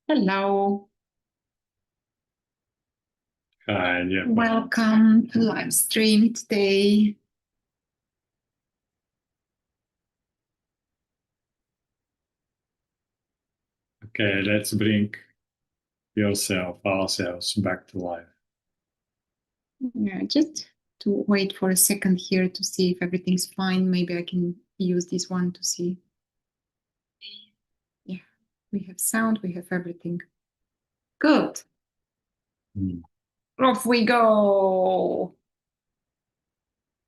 Hello, Hi, yeah. welcome to live stream today. Okay, let's bring ourselves back to life. Yeah, just to wait for a second here to see if everything's fine. Maybe I can use this one to see. Yeah, we have sound, we have everything. Good. Off we go.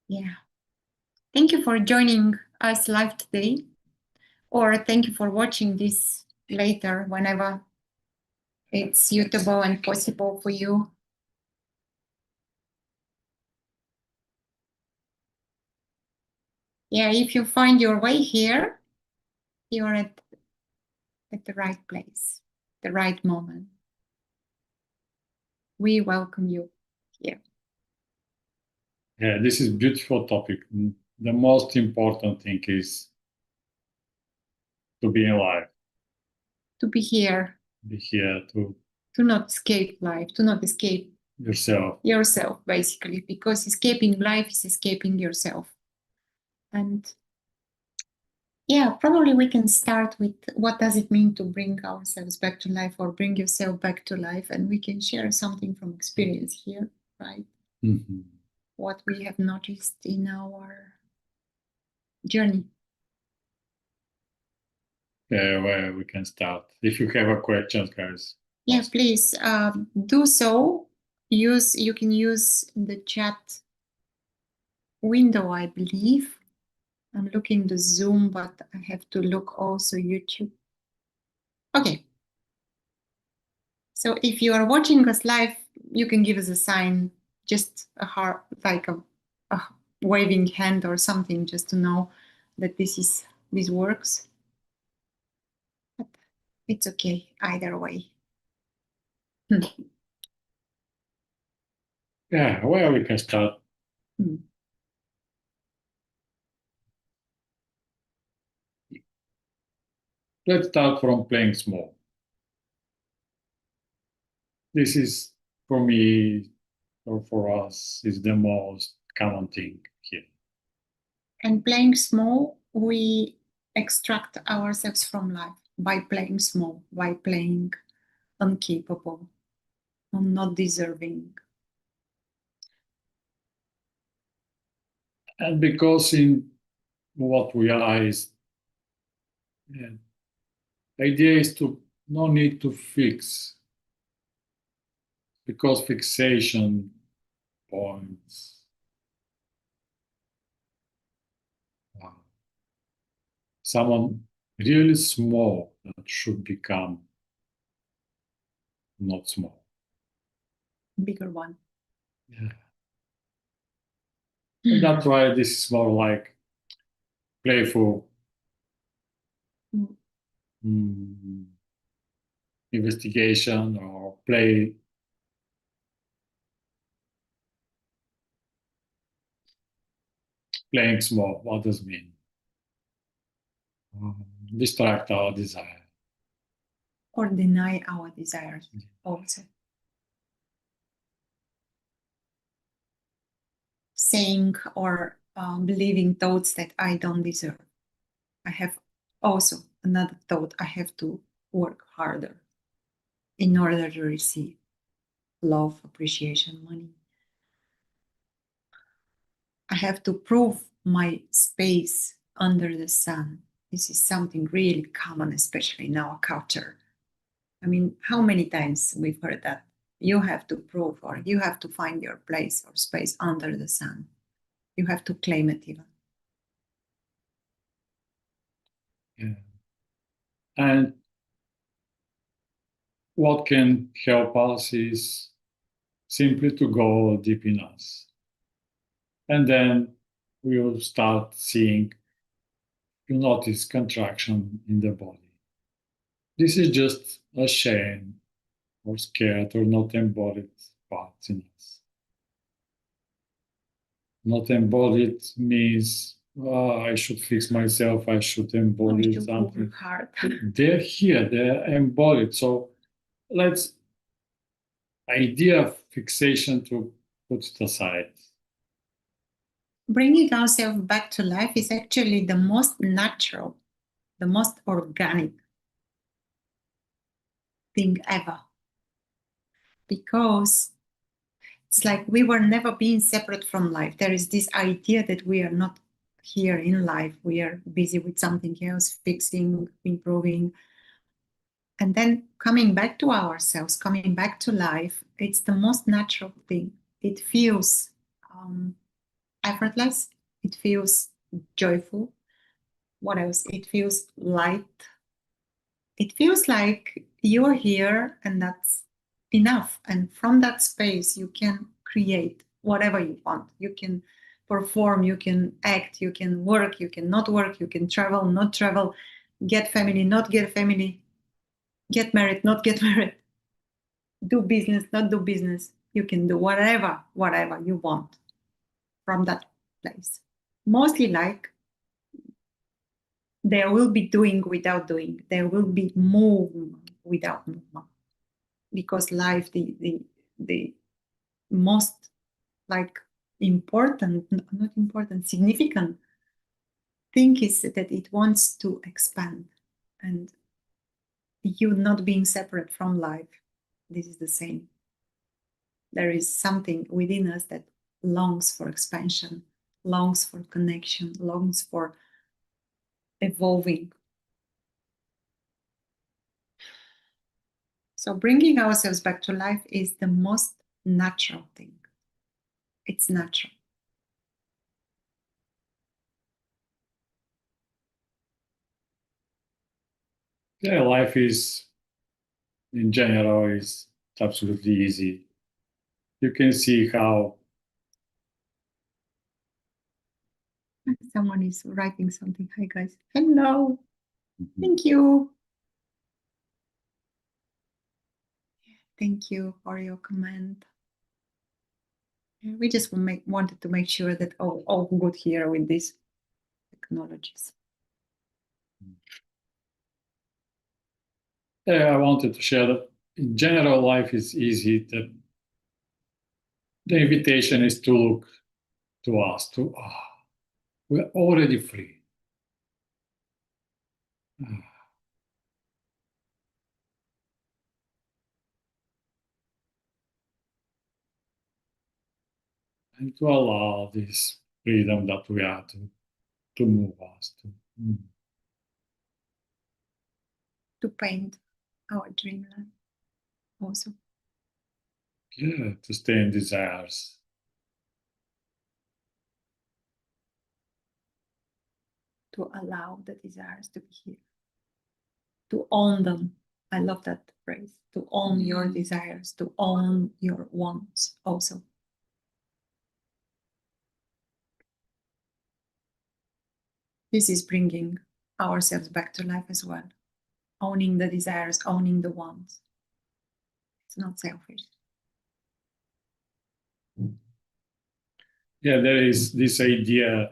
Yeah. Thank you for joining us live today, or thank you for watching this later whenever it's suitable and possible for you. Yeah, if you find your way here, you're at the right place, the right moment. We welcome you here. Yeah, this is a beautiful topic. The most important thing is to be alive, To be here, be here to not escape life, to not escape yourself, basically, because escaping life is escaping yourself. And yeah, probably we can start with what does it mean to bring ourselves back to life or bring yourself back to life, and we can share something from experience here, right? Mm-hmm. What we have noticed in our journey. Yeah, well, we can start. If you have a question, guys. Yeah, please do so. You can use the chat window, I believe. I'm looking the Zoom, but I have to look also YouTube. Okay. So if you are watching us live, you can give us a sign, just a heart, like a waving hand or something, just to know that this works. But it's okay either way. Yeah, well, we can start. Let's start from playing small. This is, for me, or for us, is the most common thing here. And playing small, we extract ourselves from life by playing small, by playing incapable, not deserving. And because in what we realize, yeah, the idea is to no need to fix, because fixation points someone really small that should become not small. Bigger one. Yeah. And that's why this is more like playful investigation or playing small. What does it mean? Distract our desire. Or deny our desires also. Saying or believing thoughts that I don't deserve. I have also another thought, I have to work harder in order to receive love, appreciation, money. I have to prove my space under the sun. This is something really common, especially in our culture. I mean, how many times we've heard that you have to prove or you have to find your place or space under the sun. You have to claim it even. Yeah. And what can help us is simply to go deep in us. And then we will start seeing, you notice contraction in the body. This is just a shame or scared or not embodied parts in us. Not embodied means I should fix myself, I should embody something. Hard. They're here, they're embodied. So let's idea of fixation to put it aside. Bringing ourselves back to life is actually the most natural, the most organic thing ever. Because it's like we were never being separate from life. There is this idea that we are not here in life. We are busy with something else, fixing, improving. And then coming back to ourselves, coming back to life, it's the most natural thing. It feels effortless. It feels joyful. What else? It feels light. It feels like you're here and that's enough. And from that space, you can create whatever you want. You can perform, you can act, you can work, you can not work, you can travel, not travel, get family, not get family, get married, not get married, do business, not do business. You can do whatever you want from that place. Mostly like there will be doing without doing. There will be movement without movement. Because life, the most like important, not important, significant thing is that it wants to expand. And you not being separate from life, this is the same. There is something within us that longs for expansion, longs for connection, longs for evolving. So bringing ourselves back to life is the most natural thing. It's natural. Yeah, life is, in general, is absolutely easy. You can see how Someone is writing something. Hi guys. Hello. Thank you. Thank you for your comment. We just wanted to make sure that all good here with these technologies. I wanted to share that in general, life is easy. The invitation is to look to us, we're already free. And to allow this freedom that we are to move us To paint our dreamland also. Yeah, to stay in desires. To allow the desires to be here. To own them. I love that phrase. To own your desires, to own your wants also. This is bringing ourselves back to life as well. Owning the desires, owning the wants. It's not selfish. Yeah, there is this idea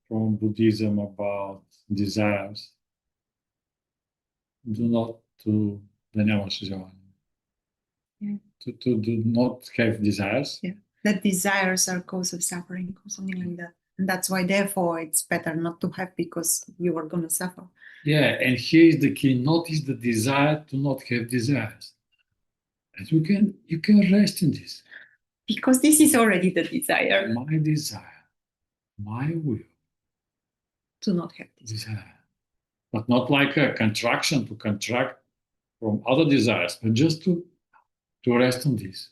from Buddhism about desires. Do not to Yeah. to do not have desires. Yeah. That desires are cause of suffering or something like that. And that's why, therefore, it's better not to have because you are going to suffer. Yeah, and here is the key. Notice the desire to not have desires. And you can rest in this. Because this is already the desire. My desire, my will. To not have desire. But not like a contraction to contract from other desires, but just to rest on this.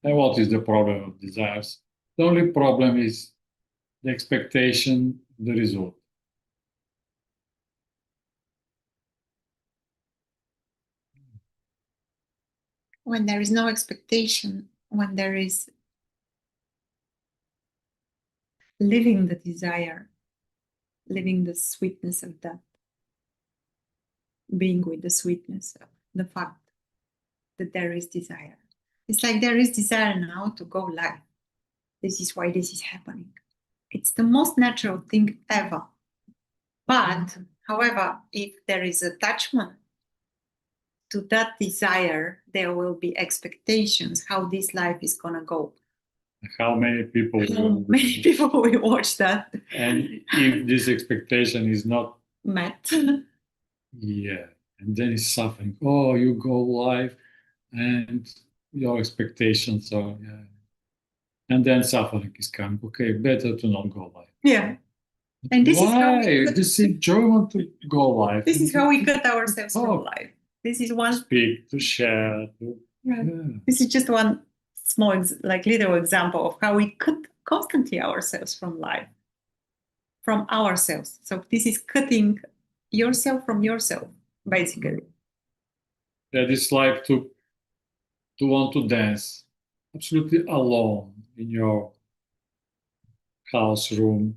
And what is the problem of desires? The only problem is the expectation, the result. When there is no expectation, when there is living the desire, living the sweetness of that, being with the sweetness of the fact that there is desire. It's like there is desire now to go live. This is why this is happening. It's the most natural thing ever. But, however, if there is attachment to that desire, there will be expectations how this life is going to go. How many people How many people will watch that? And if this expectation is not met, yeah, and then it's suffering. Oh, you go live and your expectations are, yeah. And then suffering is coming. Okay, better to not go live. Yeah. And this is how this enjoyment to go live. This is how we cut ourselves from life. This is one speak, to share. Yeah. This is just one small, little example of how we cut constantly ourselves from life, from ourselves. So this is cutting yourself from yourself, basically. Yeah, this life to want to dance absolutely alone in your house room.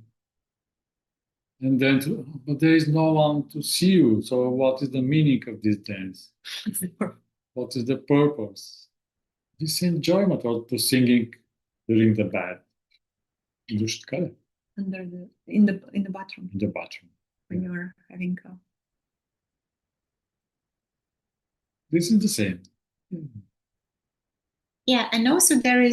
And then, but there is no one to see you. So what is the meaning of this dance? What is the purpose? This enjoyment or to singing during the bath. In the bathroom. In the bathroom. When you're having a... This is the same. Yeah, and also there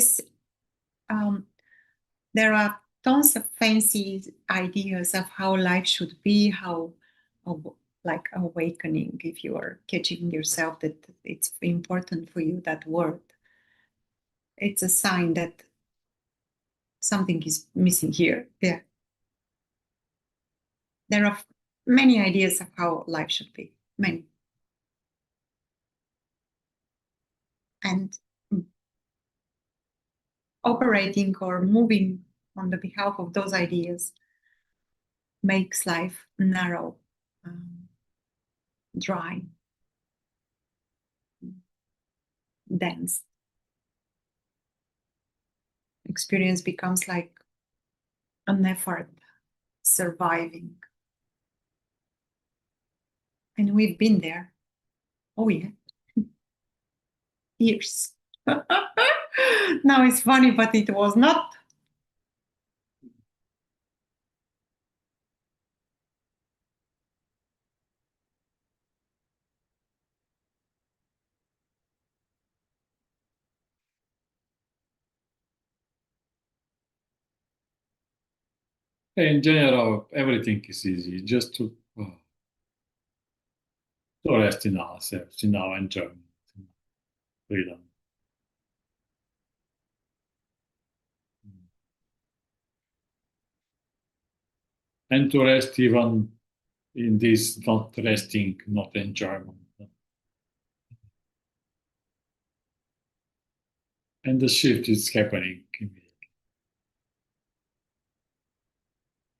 are tons of fancy ideas of how life should be, like awakening, if you are catching yourself that it's important for you, that word. It's a sign that something is missing here. Yeah. There are many ideas of how life should be, many. And operating or moving on the behalf of those ideas makes life narrow, dry, dense. Experience becomes like an effort surviving. And we've been there. Oh, yeah. Years. Now it's funny, but it was not. In general, everything is easy. Just to rest in ourselves, in our enjoyment, freedom. And to rest even in this not resting, not enjoyment. And the shift is happening immediately.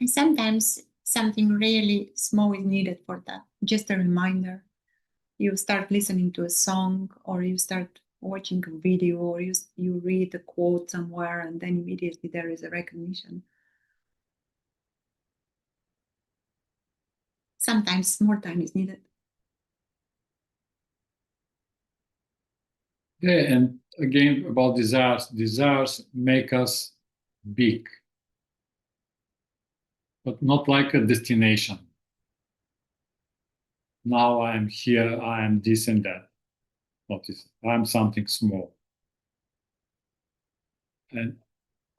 And sometimes something really small is needed for that. Just a reminder. You start listening to a song, or you start watching a video, or you read a quote somewhere, and then immediately there is a recognition. Sometimes more time is needed. Yeah, and again about desires. Desires make us big, but not like a destination. Now I am here, I am this and that. Notice, I am something small. And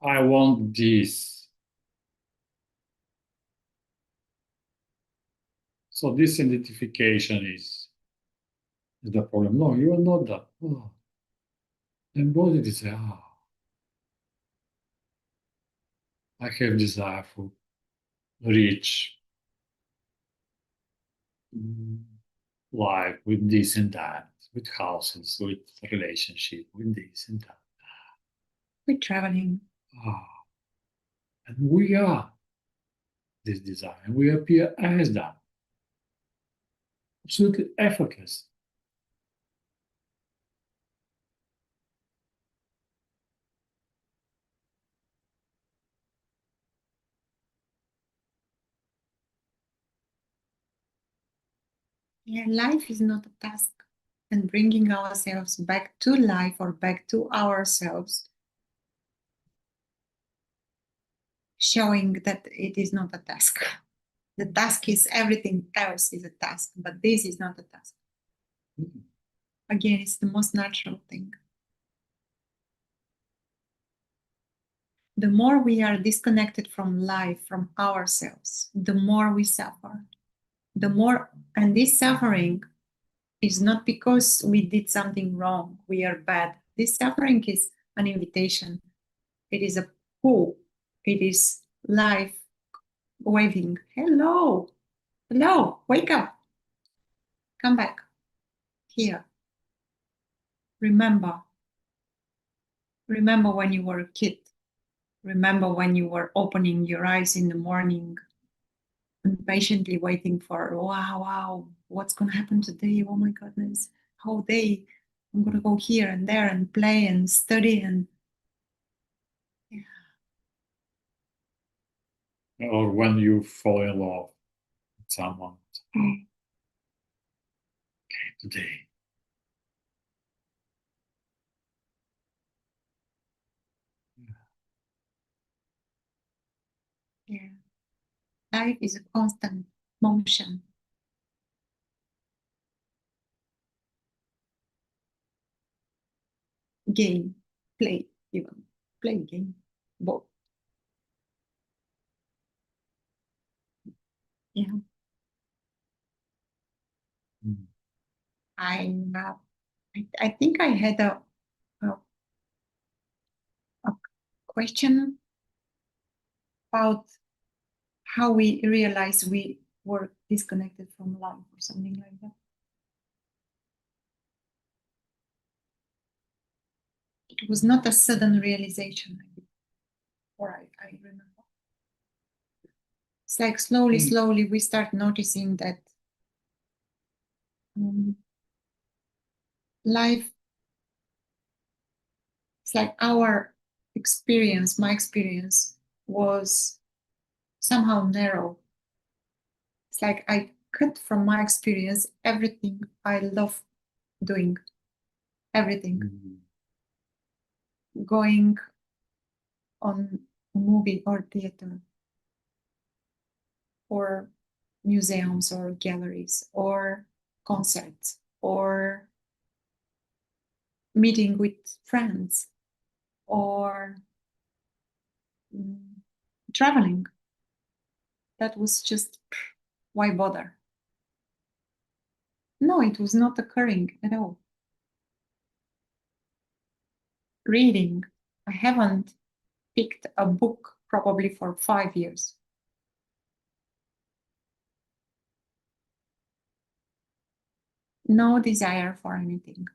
I want this. So this identification is the problem. No, you are not that. Oh. Embody this. I have desire for rich life with this and that, with houses, with relationship, with this and that. With traveling. And we are this desire, and we appear as that. Absolutely effortless. Yeah, life is not a task. And bringing ourselves back to life or back to ourselves showing that it is not a task. The task is everything else is a task, but this is not a task. Again, it's the most natural thing. The more we are disconnected from life, from ourselves, the more we suffer. The more, and this suffering is not because we did something wrong, we are bad. This suffering is an invitation. It is a pull. It is life waving, hello, hello, wake up, come back here. Remember when you were a kid. Remember when you were opening your eyes in the morning and patiently waiting for, wow, what's going to happen today? Oh my goodness, whole day I'm going to go here and there and play and study and Or when you fall in love with someone. Okay, today. yeah. Life is a constant motion. Game, play, even play game, both. Yeah. Mm. I think I had a question about how we realize we were disconnected from love or something like that. It was not a sudden realization, or I remember. It's like slowly we start noticing that life, it's like our experience, my experience was somehow narrow. It's like I cut from my experience everything I love doing, everything. Going on a movie or theater, or museums or galleries or concerts or meeting with friends or traveling. That was just, why bother? No, it was not occurring at all. Reading, I haven't picked a book probably for 5 years. No desire for anything.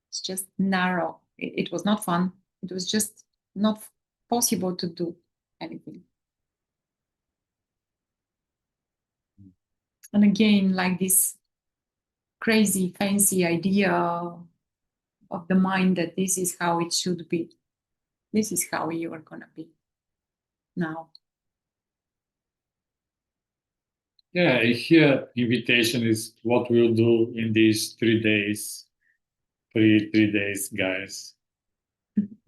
It's just narrow. It was not fun. It was just not possible to do anything. And again, like this crazy, fancy idea of the mind that this is how it should be. This is how you are going to be now. Yeah, here invitation is what we'll do in these 3 days. 3 days, guys.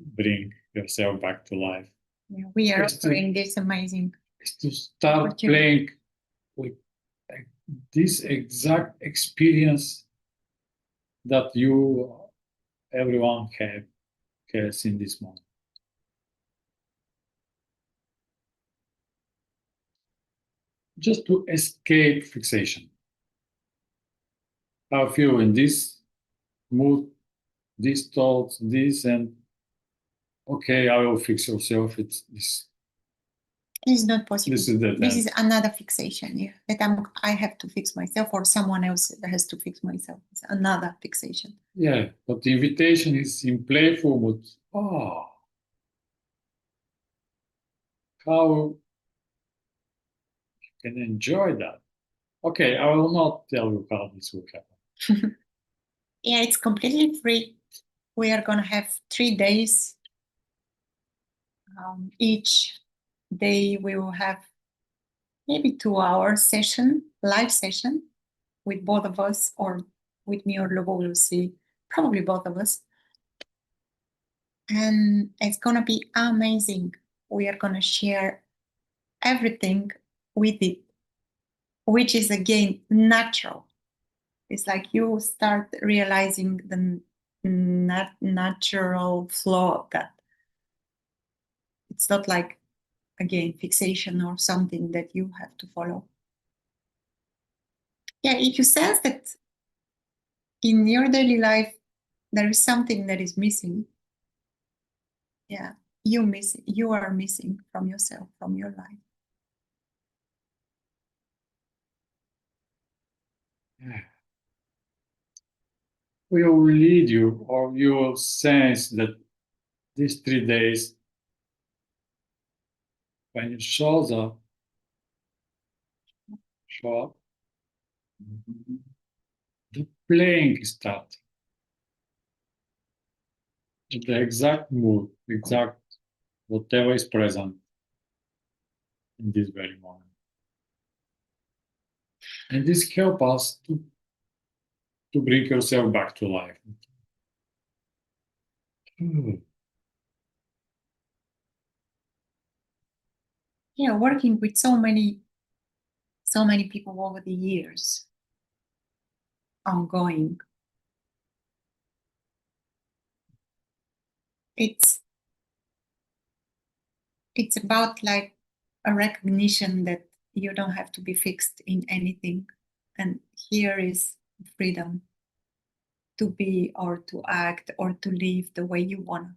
Bring yourself back to life. Yeah, we are offering this amazing. Is to start playing with this exact experience that everyone has in this moment. Just to escape fixation. I feel in this mood, these thoughts, this, and okay, I will fix yourself. It's this. It's not possible. This is another fixation. Yeah, that I have to fix myself, or someone else has to fix myself. It's another fixation. Yeah, but the invitation is in playful mood. Oh, how you can enjoy that. Okay, I will not tell you how this will happen. Yeah, it's completely free. We are going to have 3 days. Each day we will have maybe 2-hour session, live session with both of us, or with me or Lubo, we'll see, probably both of us. And it's going to be amazing. We are going to share everything with it, which is again natural. It's like you start realizing the natural flow of that. It's not like, again, fixation or something that you have to follow. Yeah, if you sense that in your daily life there is something that is missing, yeah, you are missing from yourself, from your life. Yeah. We will lead you, or you will sense that these 3 days, when you show up, the playing starts. The exact mood, exact whatever is present in this very moment. And this helps us to bring yourself back to life. Yeah, working with so many people over the years, ongoing. It's about like a recognition that you don't have to be fixed in anything. And here is freedom to be or to act or to live the way you want to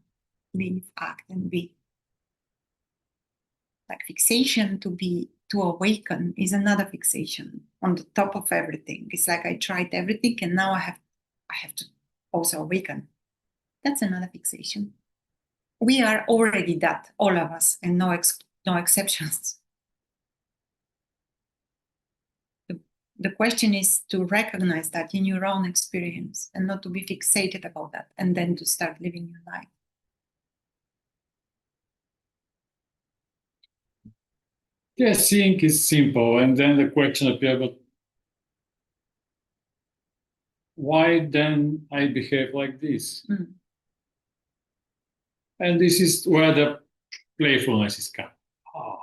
live, act, and be. Like fixation to awaken is another fixation on the top of everything. It's like I tried everything and now I have to also awaken. That's another fixation. We are already that, all of us, and no exceptions. The question is to recognize that in your own experience and not to be fixated about that, and then to start living your life. Yeah, seeing is simple, and then the question appears, but why then I behave like this? And this is where the playfulness is coming. Oh.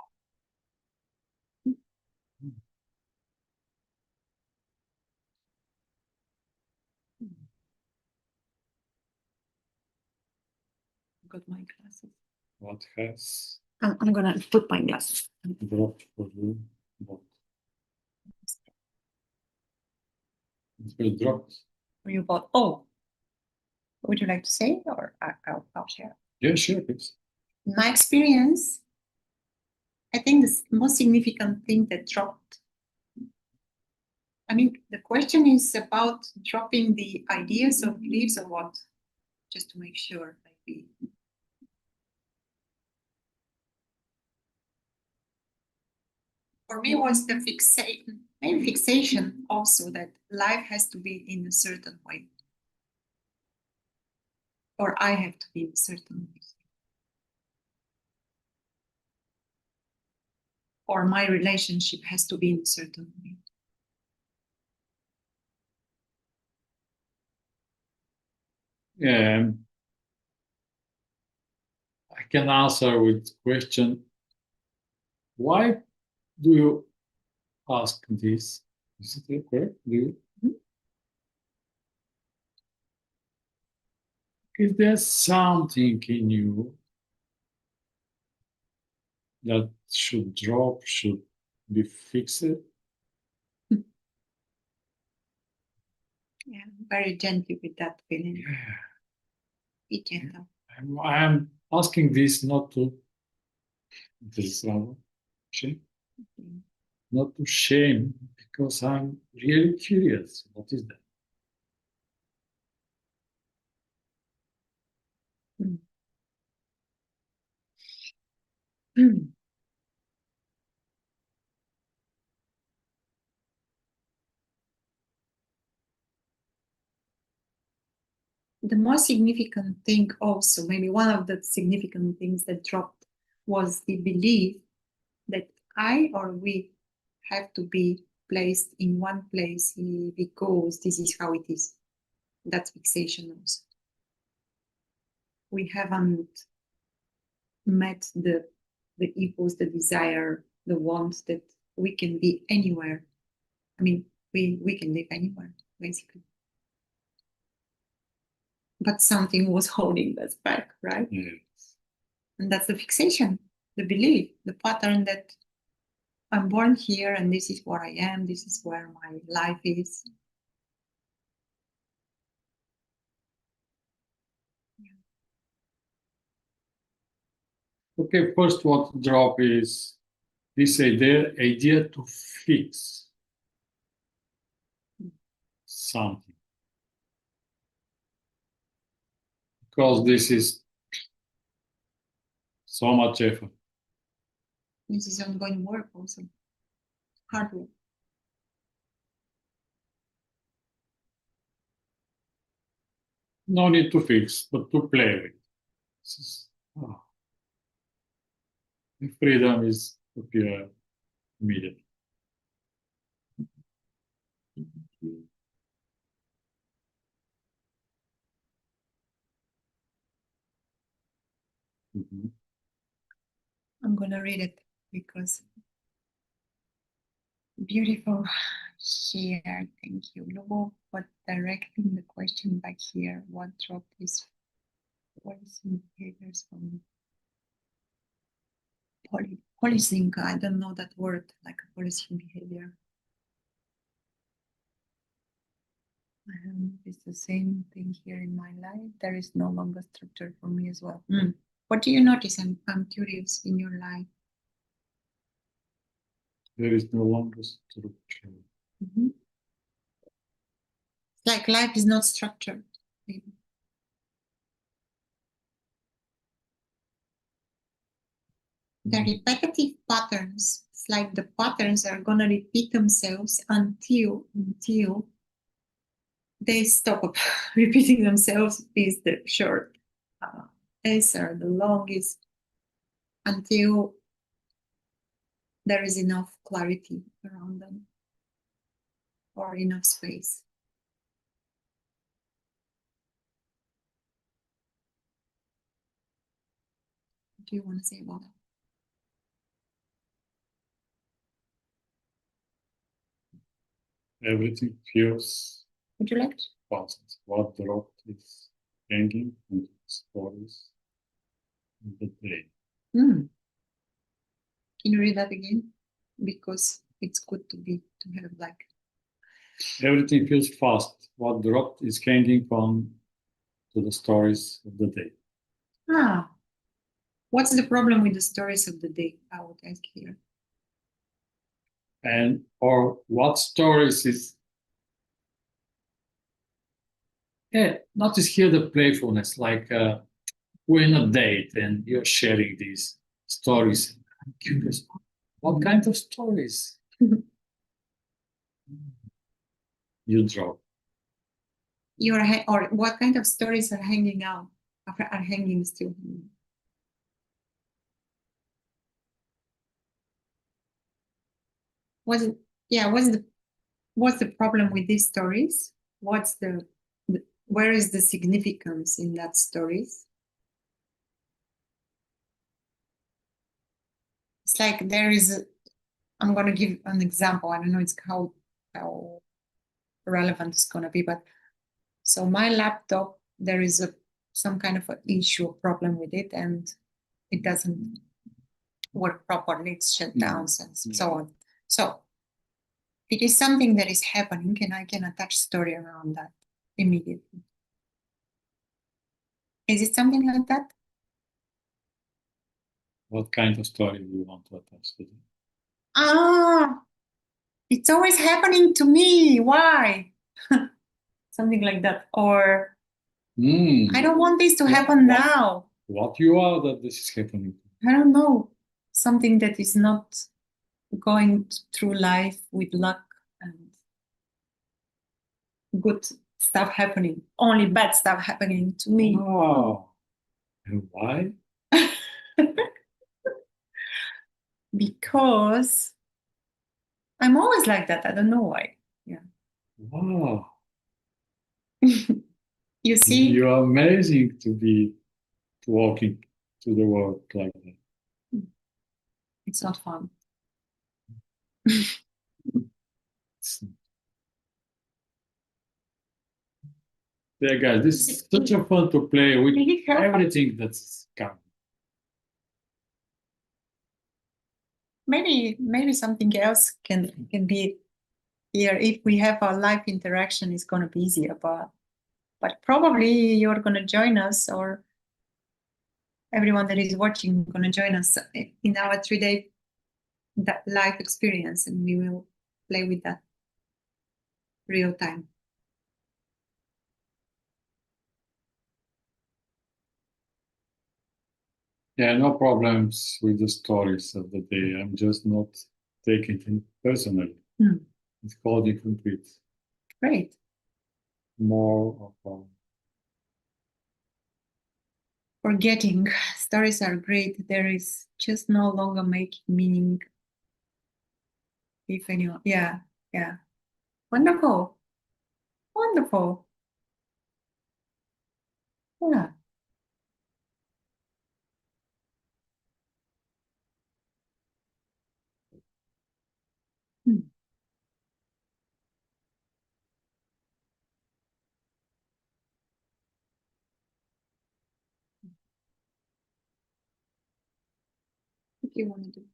Got my glasses. What has I'm gonna put my glasses. dropped for you? What? It will drop. You bought. Oh, would you like to say, or I'll share? Yeah, sure, please. In my experience, I think the most significant thing that dropped. I mean, the question is about dropping the ideas or beliefs or what? Just to make sure, maybe. For me, was the fixation also that life has to be in a certain way, or I have to be in a certain way, or my relationship has to be in a certain way. Yeah, I can answer with question. Why do you ask this? Is it correct? Do you? Is there something in you that should drop, should be fixed? Yeah, very gently with that feeling. Yeah. Be gentle. I'm asking this not to shame, not to shame, because I'm really curious. What is that? The most significant thing also, maybe one of the significant things that dropped, was the belief that I or we have to be placed in one place because this is how it is. That's fixation also. We haven't met the impulse, the desire the want that we can be anywhere. I mean, we can live anywhere, basically. But something was holding us back, right? Yes. And that's the fixation, the belief, the pattern that I'm born here and this is what I am, this is where my life is. Okay, first what drop is this idea to fix something. Because this is so much effort. This is ongoing work also, hard work. No need to fix, but to play with. This is, the freedom is appear immediately. Mhm. I'm gonna read it because beautiful share. Thank you, Lubo, for directing the question back here. What dropped is policing behaviors from policing. I don't know that word, like a policing behavior. It's the same thing here in my life. There is no longer structure for me as well. What do you notice? I'm curious in your life. There is no longer structure. Mm-hmm. Like life is not structured. Maybe. The repetitive patterns, it's like the patterns are gonna repeat themselves until they stop repeating themselves. Is the short answer, the long is until there is enough clarity around them or enough space. What do you want to say about that? Everything feels. Would you like to? Constant. What dropped is hanging and stories of the day. Can you read that again? Because it's good to have like. Everything feels fast. What dropped is hanging on to the stories of the day. What's the problem with the stories of the day? I would ask here. And or what stories is notice here the playfulness, like we're in a date and you're sharing these stories. I'm curious, what kind of stories you draw? Or what kind of stories are hanging out? Are hanging still? What's the problem with these stories? Where is the significance in that stories? It's like there is I'm gonna give an example. I don't know it's how relevant it's gonna be, but so my laptop, there is some kind of an issue or problem with it, and it doesn't work properly. It's shut down and so on. So it is something that is happening, and I can attach story around that immediately. Is it something like that? What kind of story do you want to attach to it? It's always happening to me. Why? Something like that. Or I don't want this to happen now. What you are that this is happening? I don't know. Something that is not going through life with luck and good stuff happening. Only bad stuff happening to me. Oh, and why? Because I'm always like that. I don't know why. Yeah. Wow. You see? You're amazing to be walking to the world like that. It's not fun. Yeah, guys, this is such a fun to play with everything that's coming. Maybe something else can be here. If we have a live interaction, it's going to be easier, but probably you're going to join us, or everyone that is watching going to join us in our 3-day live experience, and we will play with that real time. Yeah, no problems with the stories of the day. I'm just not taking it personally. It's called incomplete. Great. More of a Forgetting. Stories are great. There is just no longer making meaning. If anyone, yeah. Wonderful. Yeah. What do you want to do?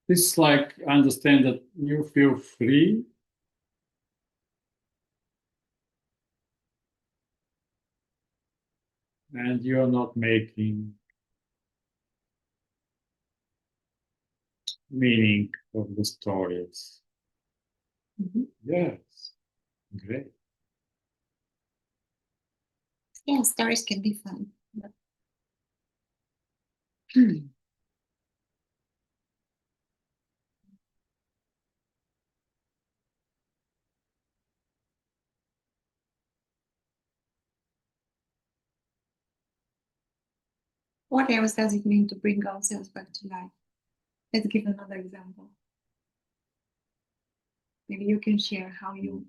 It's like understand that you feel free and you're not making meaning of the stories. Yes, great. Yeah, stories can be fun. What else does it mean to bring ourselves back to life? Let's give another example. Maybe you can share how you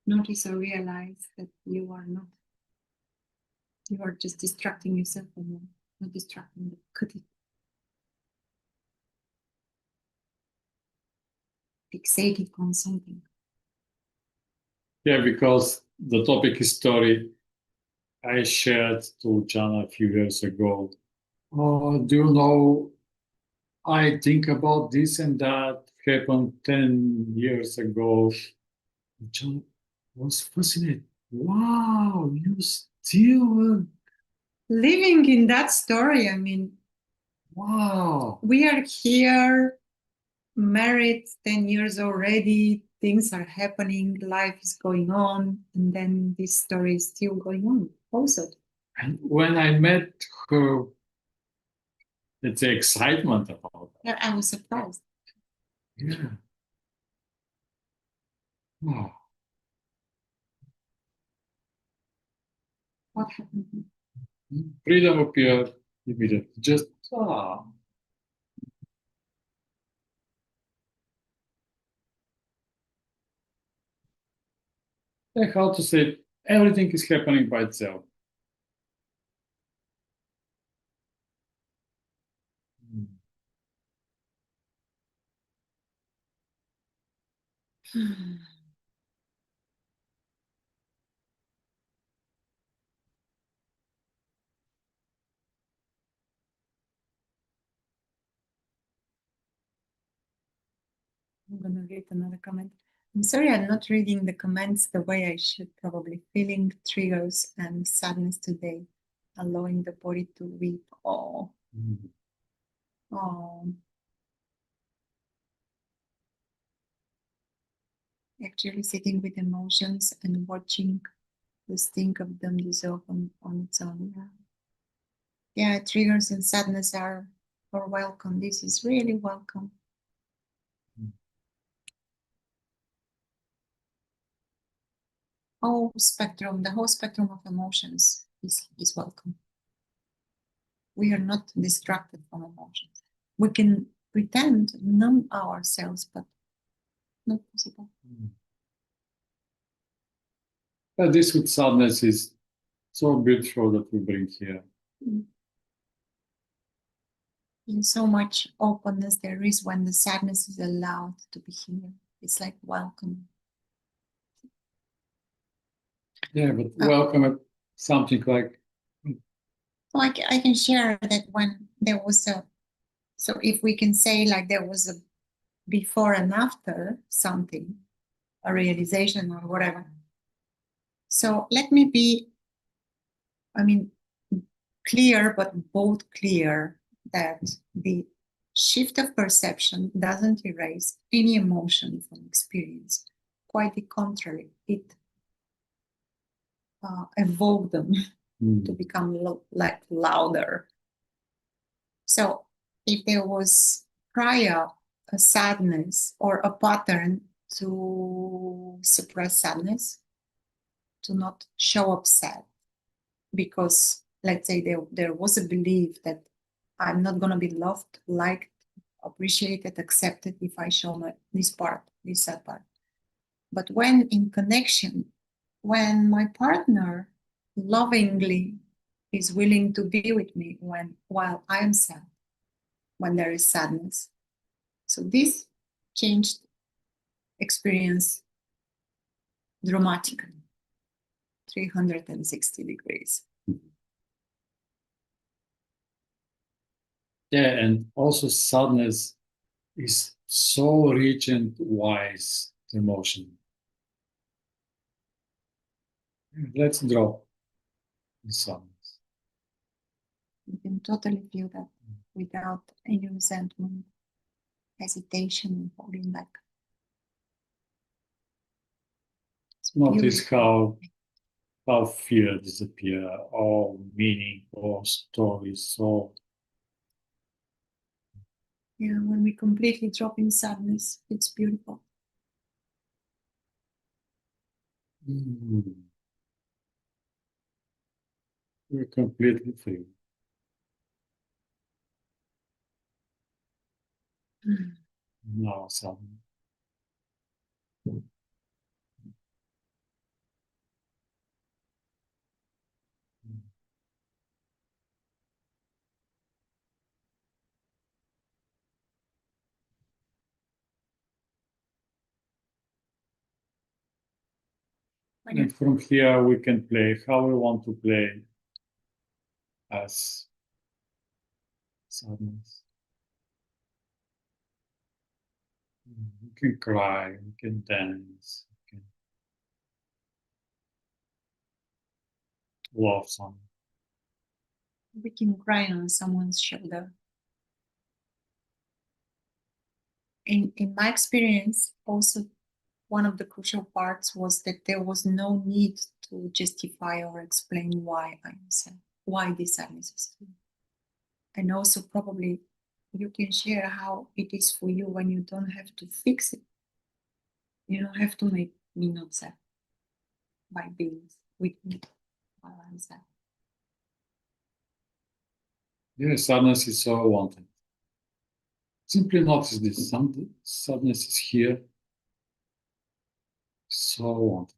notice or realize that you are not, you are just distracting yourself, or not distracting, but fixated on something. Yeah, because the topic is story. I shared to Luchana a few years ago. Oh, do you know, I think about this and that happened 10 years ago. Luchana was fascinated. Wow, you still Living in that story. I mean, wow. We are here, married 10 years already, things are happening, life is going on, and then this story is still going on also. And when I met her, let's say, excitement about that. Yeah, I was surprised. Yeah. Wow. What happened? Freedom appeared immediately. Just like how to say it, everything is happening by itself. I'm gonna read another comment. I'm sorry I'm not reading the comments the way I should probably. Feeling triggers and sadness today, allowing the body to weep. Oh. Actually sitting with emotions and watching the stink of them dissolve on its own. Yeah, triggers and sadness are welcome. This is really welcome. The whole spectrum of emotions is welcome. We are not distracted from emotions. We can pretend, numb ourselves, but not possible. But this with sadness is so beautiful that we bring here. And so much openness there is when the sadness is allowed to be here. It's like welcome. Yeah, but welcome at something like. Like I can share that when there was so if we can say like there was a before and after something, a realization or whatever. So let me be, clear, but both clear that the shift of perception doesn't erase any emotion from experience. Quite the contrary, it evoked them to become like louder. So if there was prior a sadness or a pattern to suppress sadness, to not show up sad, because let's say there was a belief that I'm not going to be loved, liked, appreciated, accepted if I show this sad part. But when in connection, when my partner lovingly is willing to be with me while I am sad, when there is sadness. So this changed experience dramatically, 360 degrees. Yeah, and also sadness is so rich and wise emotion. Let's drop the sadness. You can totally feel that without any resentment, hesitation, holding back. Notice how fear disappear, all meaning, all stories, all. Yeah, when we completely drop in sadness, it's beautiful. We're completely free. Now sadness. And from here we can play how we want to play as sadness. We can cry, we can dance, we can love someone. We can cry on someone's shoulder. In my experience, also one of the crucial parts was that there was no need to justify or explain why I'm sad, why this sadness is here. And also probably you can share how it is for you when you don't have to fix it. You don't have to make me not sad by being with me while I'm sad. Yeah, sadness is so wanted. Simply notice this. Sadness is here. So wanted.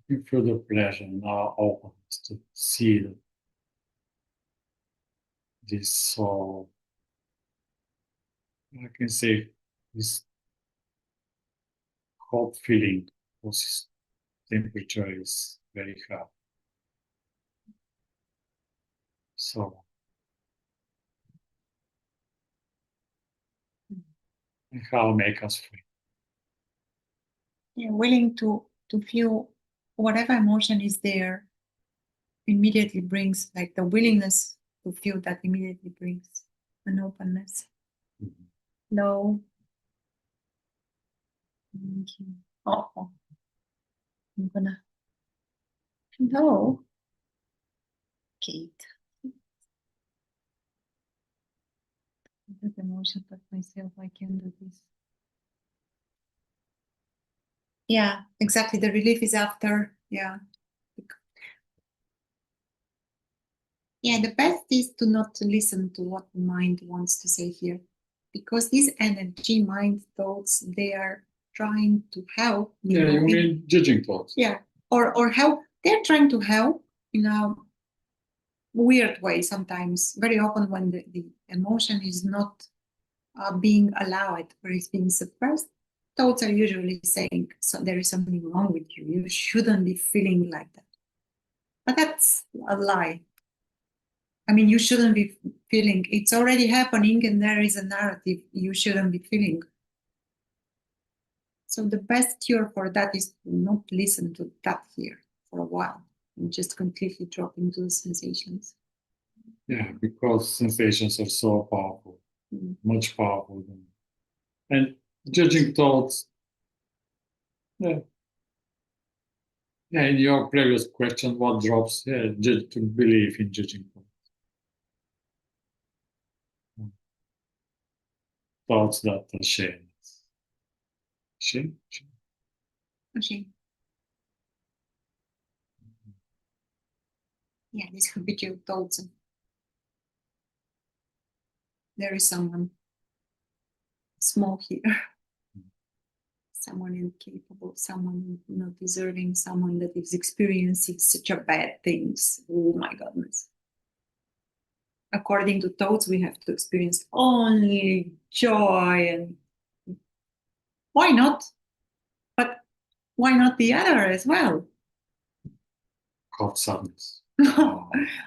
You feel the pleasure now openness to see that this so, I can say, this hot feeling whose temperature is very high. So, and how make us free. Yeah, willing to feel whatever emotion is there immediately brings, like the willingness to feel that immediately brings an openness. No. Thank you. Oh, I'm gonna. No. Kate. That emotion of myself, I can do this. Yeah, Exactly, the relief is after, yeah. Yeah, the best is to not listen to what the mind wants to say here, because this energy, mind, thoughts, they are trying to help. Yeah, you mean judging thoughts. Yeah, or help. They're trying to help in a weird way sometimes. Very often when the emotion is not being allowed or is being suppressed, thoughts are usually saying, so there is something wrong with you. You shouldn't be feeling like that. But that's a lie. I mean, you shouldn't be feeling. It's already happening, and there is a narrative you shouldn't be feeling. So the best cure for that is to not listen to that here for a while and just completely drop into the sensations. Yeah, because sensations are so powerful, much powerful than. And judging thoughts, yeah. Yeah, in your previous question, what drops? Yeah, to believe in judging thoughts. Thoughts that are shame. Shame? Okay. Yeah, this habitual thoughts. There is someone small here, someone incapable, someone not deserving, someone that is experiencing such a bad things. Oh my goodness. According to thoughts, we have to experience only joy, and why not? But why not the other as well? Hot sadness.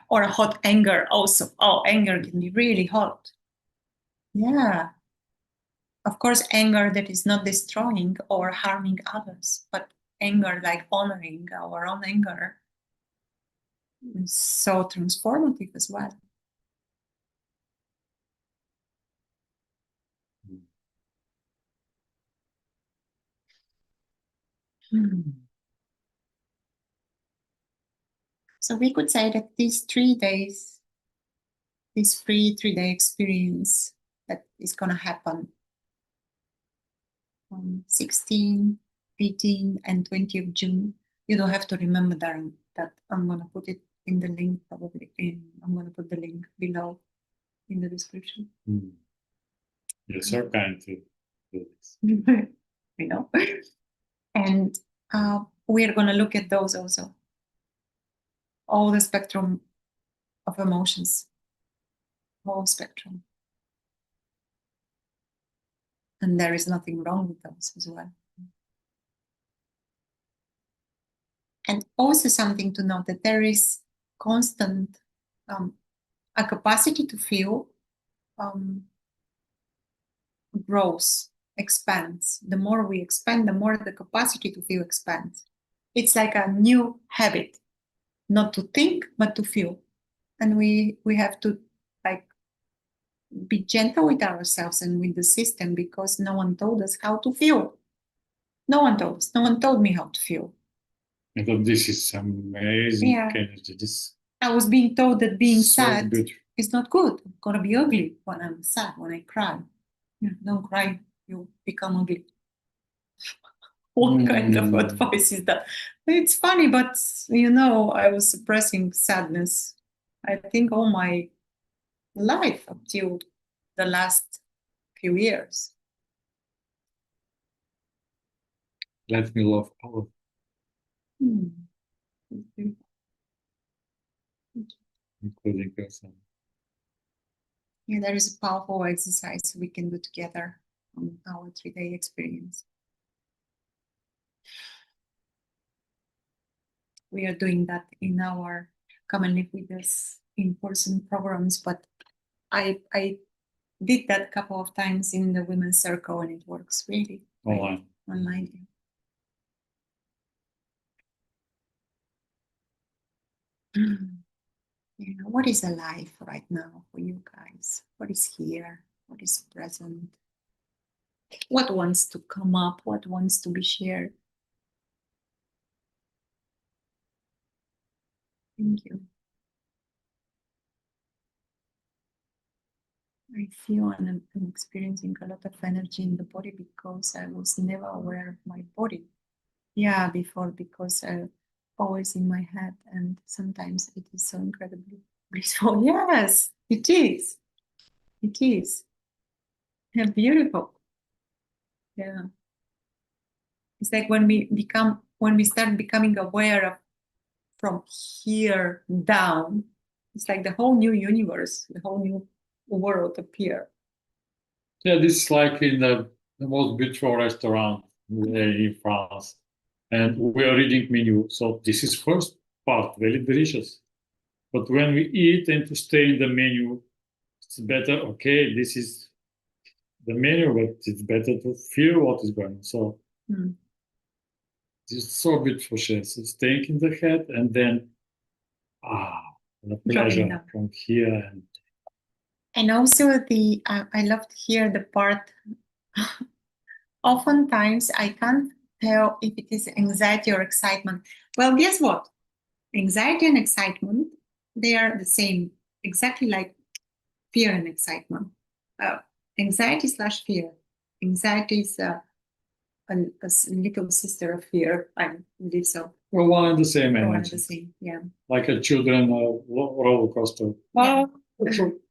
Or a hot anger also. Oh, anger can be really hot. Yeah. Of course, anger that is not destroying or harming others, but anger like honoring our own anger is so transformative as well. So we could say that these 3 days, this free 3-day experience that is going to happen on 16, 18, and 20 of June. You don't have to remember that I'm going to put it in the link probably. I'm going to put the link below in the description. You're so kind to do this. You know. And we are going to look at those also. All the spectrum of emotions, whole spectrum. And there is nothing wrong with those as well. And also something to note that there is constant a capacity to feel grows, expands. The more we expand, the more the capacity to feel expands. It's like a new habit, not to think, but to feel. And we have to like be gentle with ourselves and with the system, because no one told us how to feel. No one told us. No one told me how to feel. I thought this is amazing energy. I was being told that being so sad beautiful. is not good. I'm gonna be ugly when I'm sad, when I cry. Yeah, don't cry, you become ugly. What kind of advice is that? It's funny, but I was suppressing sadness, I think, all my life up till the last few years. Let me love all of them, including yourself. Yeah, there is a powerful exercise we can do together on our 3-day experience. We are doing that in our Come and Live With Us in-person programs, but I did that a couple of times in the women's circle, and it works really online. Online. What is alive right now for you guys? What is here? What is present? What wants to come up? What wants to be shared? Thank you. I feel and I'm experiencing a lot of energy in the body because I was never aware of my body. Yeah, before, because always in my head, and sometimes it is so incredibly blissful. Yes, it is. It is. Yeah, beautiful. Yeah. It's like when we start becoming aware of from here down, it's like the whole new universe, the whole new world appear. Yeah, this is like in the most beautiful restaurant in France. And we are reading menu. So this is first part, very delicious. But when we eat and to stay in the menu, it's better, okay, this is the menu, but it's better to feel what is going on. So it's so beautiful, chefs. It's staying in the head and then the pleasure from here. And also I love to hear the part. Oftentimes I can't tell if it is anxiety or excitement. Well, guess what? Anxiety and excitement, they are the same, exactly like fear and excitement. Anxiety slash fear. Anxiety is a little sister of fear. I believe so. Well, one and the same energy. One and the same, yeah. Like a children roller coaster. Yeah.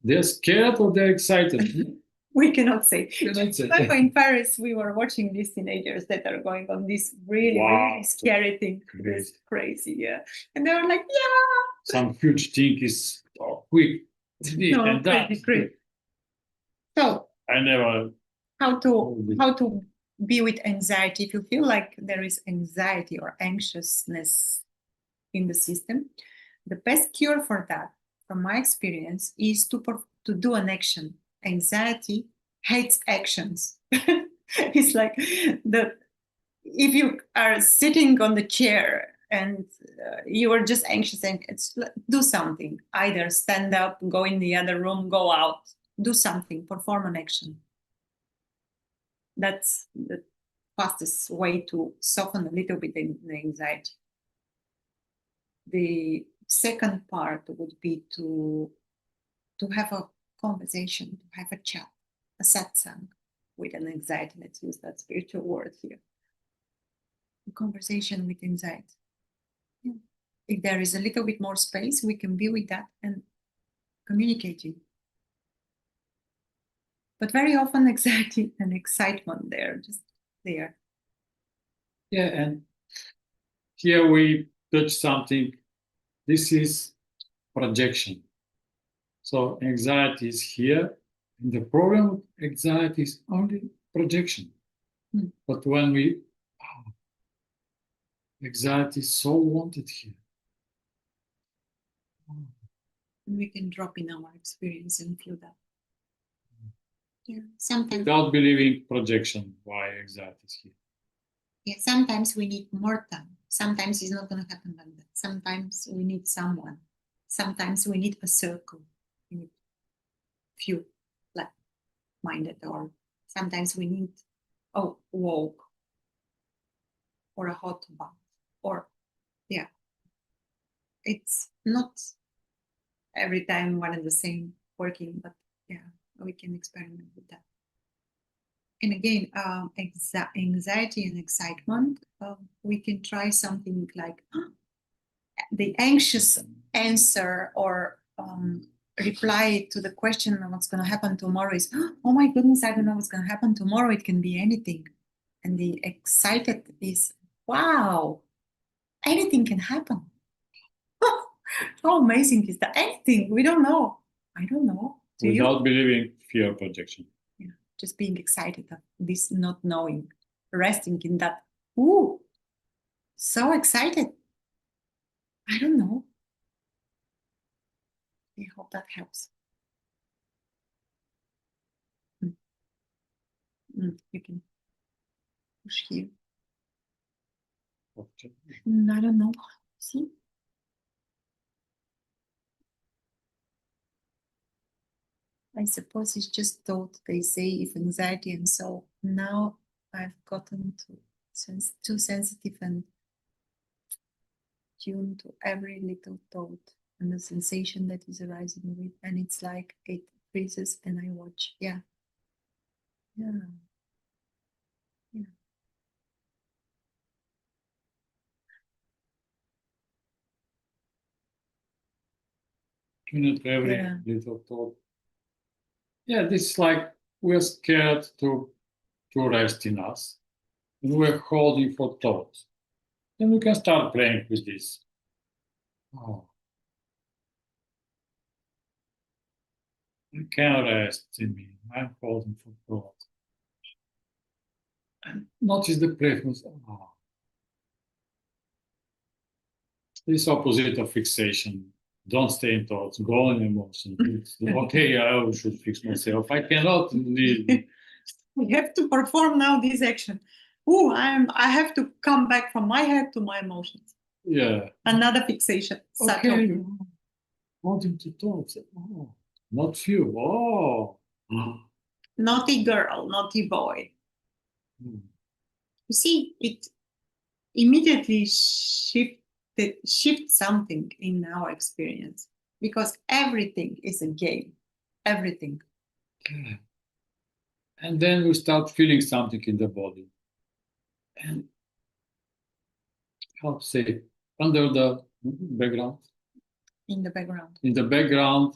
They're scared or they're excited? We cannot say. Cannot say. But in Paris, we were watching these teenagers that are going on this really scary thing. It's crazy, yeah. And they were like, yeah. Some huge thing is quick. No, and that. Great. So I never. How to be with anxiety? If you feel like there is anxiety or anxiousness in the system, the best cure for that, from my experience, is to do an action. Anxiety hates actions. It's like if you are sitting on the chair and you are just anxious, and do something. Either stand up, go in the other room, go out, do something, perform an action. That's the fastest way to soften a little bit the anxiety. The second part would be to have a conversation, to have a chat, a satsang with an anxiety. Let's use that spiritual word here. A conversation with anxiety. Yeah. If there is a little bit more space, we can be with that and communicating. But very often anxiety and excitement, they're just there. Yeah, and here we touch something. This is projection. So anxiety is here. And the problem with anxiety is only projection. But when anxiety is so wanted here. We can drop in our experience and feel that. Yeah, sometimes. Without believing projection, why anxiety is here. Yeah, sometimes we need more time. Sometimes it's not going to happen like that. Sometimes we need someone. Sometimes we need a circle. We need few like-minded, or sometimes we need a walk or a hot bath, or yeah. It's not every time one and the same working, but yeah, we can experiment with that. And again, anxiety and excitement, we can try something like the anxious answer or reply to the question of what's going to happen tomorrow is, oh my goodness, I don't know what's going to happen tomorrow. It can be anything. And the excited is, wow, anything can happen. How amazing is that? Anything. We don't know. I don't know. Without believing fear projection. Yeah, just being excited of this not knowing, resting in that, ooh, so excited. I don't know. I hope that helps. You can push here. Okay. I don't know. See? I suppose it's just thought, they say, if anxiety, and so now I've gotten too sensitive and tuned to every little thought and the sensation that is arising with, and it's like it freezes and I watch. Yeah. Tune it every Yeah. little thought. Yeah, this is like we're scared to rest in us, and we're holding for thoughts. Then we can start playing with this. Oh, I can't rest in me. I'm holding for thoughts. And notice the playfulness. Oh. This opposite of fixation. Don't stay in thoughts. Go in emotion. It's, okay, I should fix myself. I cannot leave. We have to perform now this action. Oh, I have to come back from my head to my emotions. Yeah. Another fixation. Okay. Holding to thoughts. Oh, not few. Oh. Naughty girl, naughty boy. Hmm. You see, it immediately shift something in our experience because everything is a game. Everything. Yeah. And then we start feeling something in the body. And how to say, under the background. In the background. In the background,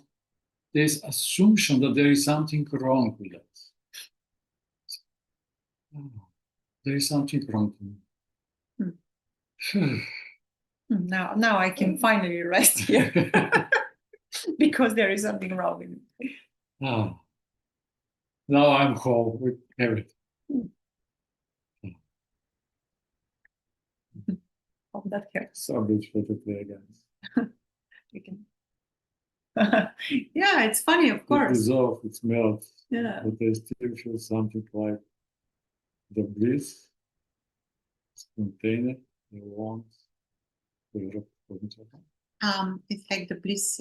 there's assumption that there is something wrong with us. Oh, there is something wrong with me. Now I can finally rest here because there is something wrong with me. Oh. Now I'm whole with everything. Hope that helps. So beautiful to play against. You can. Yeah, it's funny, of It course. dissolves, it melts. Yeah. But I still feel something like the bliss, container, the warmth, the It's like the bliss.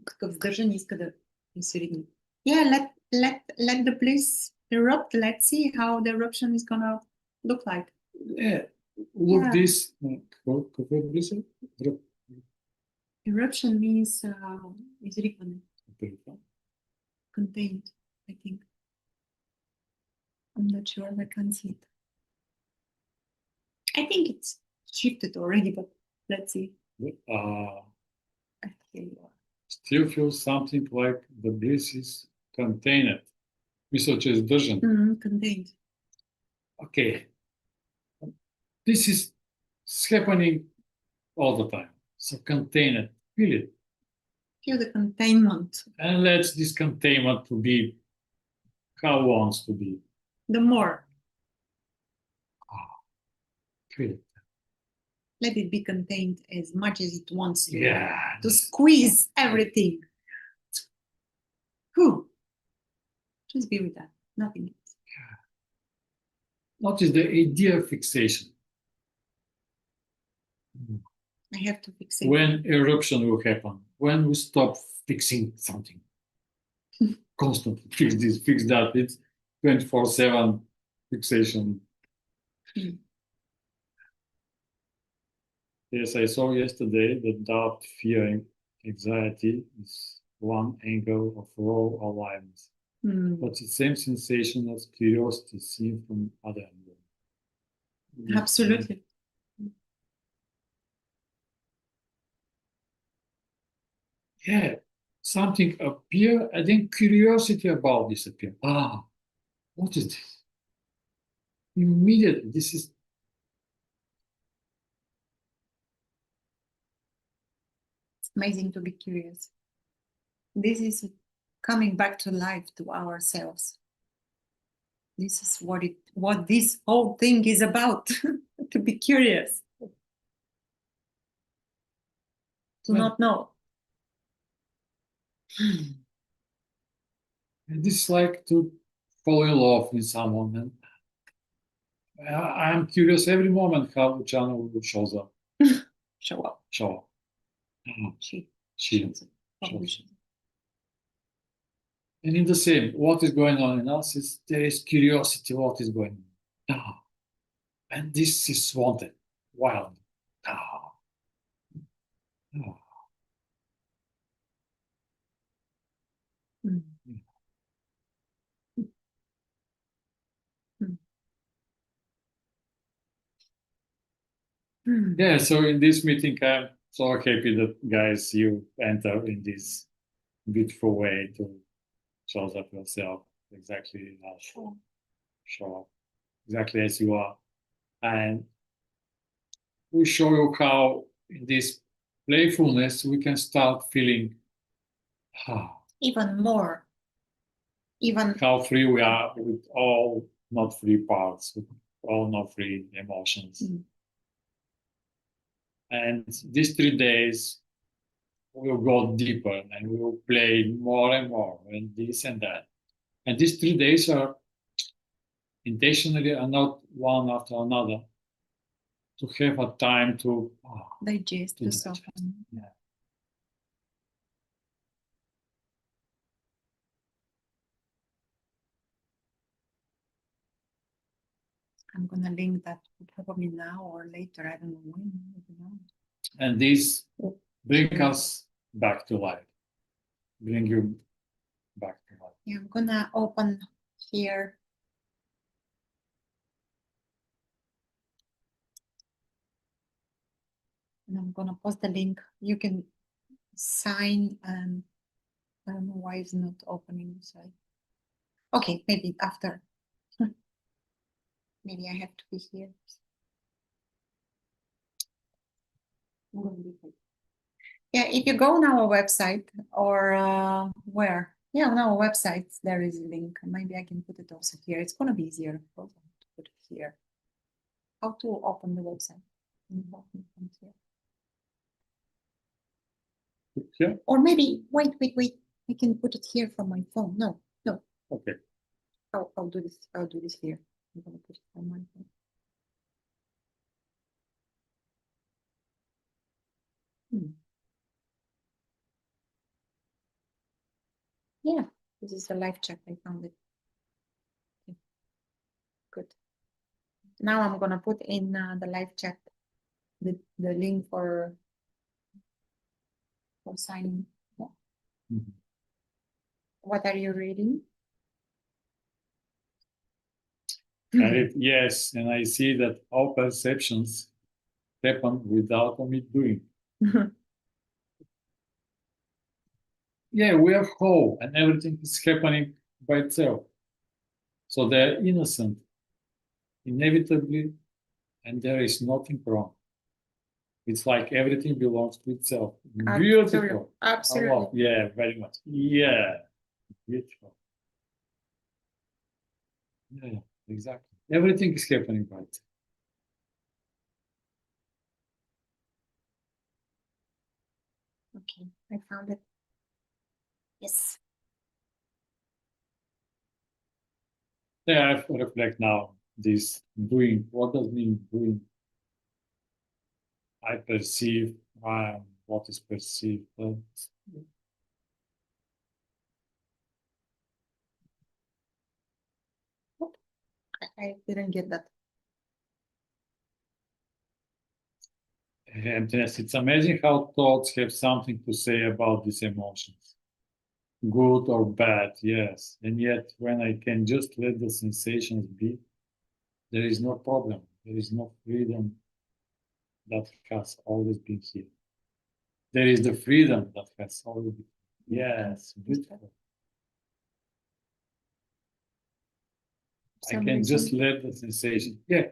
Като вдържа, не иска да се ригне. Yeah, let the bliss erupt. Let's see how the eruption is gonna look like. Yeah, look Yeah. this. Какво е bliss? Eruption means изригване. Contained, I think. I'm not sure. I can't see it. I think it's shifted already, but let's see. Here you are. Still feel something like the bliss is contained. Мисля, че е издържан. Contained. Okay. This is happening all the time. So contain it. Feel it. Feel the containment. And let this containment to be how it wants to be. The more. Feel it. Let it be contained as much as it wants to. Yeah. To squeeze everything. Whew. Just be with that. Nothing else. What is the idea of fixation? I have to fix it. When eruption will happen, when we stop fixing something, constantly fix this, fix that. It's 24/7 fixation. Yes, I saw yesterday that doubt, fear, and anxiety is one angle of raw aliveness, but the same sensation as curiosity seen from other angle. Absolutely. Yeah, something appear, and then curiosity about this appear. Ah, what is this? Immediately, this is. It's amazing to be curious. This is coming back to life, to ourselves. This is what this whole thing is about. To be curious. To not know. This is like to fall in love with someone, and I'm curious every moment how Luchana shows up. Show up. Show up. She. Shows up. Shows up. And in the same, what is going on in us is there is curiosity what is going on. And this is wanted, wild. Yeah, so in this meeting, I'm So happy that, guys, you enter in this beautiful way to show up yourself exactly as show up exactly as you are. And we show you how in this playfulness we can start feeling even more, even how free we are with all not free parts, with all not free emotions. And these 3 days we'll go deeper and we will play more and more and this and that. And these 3 days are intentionally and not one after another to have a time to digest to the digest. soften. Yeah. I'm gonna link that probably now or later. I don't know when. I don't know. And this bring us back to life. Bring you back to life. Yeah, I'm gonna open here. And I'm gonna post the link. You can sign and I don't know why it's not opening the site. Okay, maybe after. Maybe I have to be here. Yeah, if you go on our website or where? Yeah, on our website there is a link. Maybe I can put it also here. It's gonna be easier of course to put it here. How to open the website? Yeah. Or maybe wait. I can put it here from my phone. No. Okay. I'll do this. I'll do this here. I'm gonna put it on my phone. Yeah, this is the live chat. I found it. Okay. Good. Now I'm gonna put in the live chat the link for signing. Yeah. Mhm. What are you reading? Yes, and I see that all perceptions happen without me doing. Yeah, we are whole and everything is happening by itself. So they're innocent, inevitably, and there is nothing wrong. It's like everything belongs to itself. Beautiful. Absolutely. Yeah, very much. Yeah, beautiful. Yeah, exactly. Everything is happening by itself. Okay, I found it. Yes. Yeah, I have to reflect now. This doing, what does mean doing? I perceive what is perceived. I didn't get that. Emptiness. It's amazing how thoughts have something to say about these emotions, good or bad, yes. And yet, when I can just let the sensations be, there is no problem. There is no freedom that has always been here. There is the freedom that has always been. Yes, beautiful. I can just let the sensation. Yeah.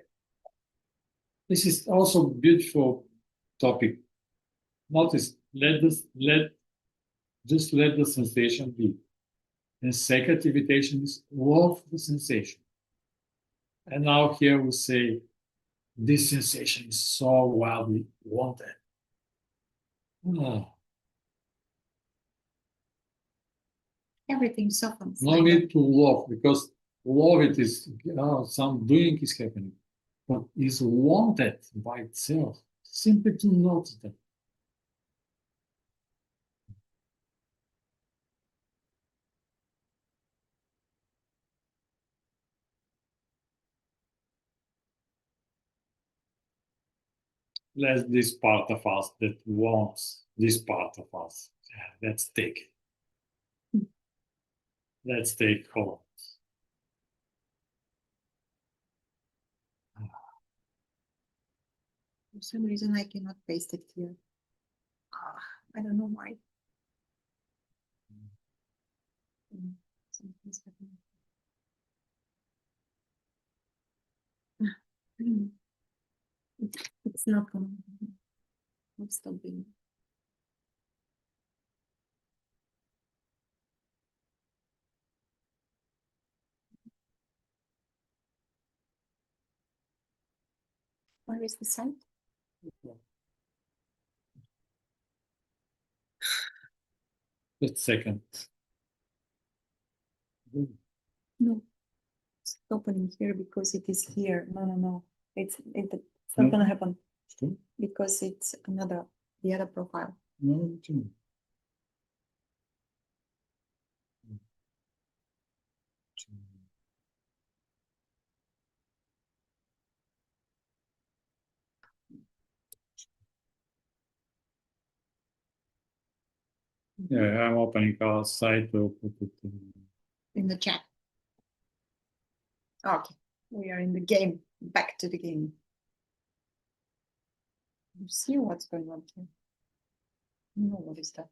This is also beautiful topic. Notice, just let the sensation be. And second invitation is love the sensation. And now here we say, this sensation is so wildly wanted. Everything softens. No need to love, because love it is some doing is happening, but is wanted by itself. Simply to notice that. Let this part of us that wants this part of us. Let's take it. Let's take hold. For some reason, I cannot paste it here. I don't know why. Something's happening. It's not gonna stop being. Where is the sun? Just a second. No, it's opening here because it is here. No. It's not No. gonna happen Что? because it's the other profile. No, почему? Yeah, I'm opening our site to put it In the chat. Okay, we are in the game. Back to the game. You see what's going on here? No, what is that?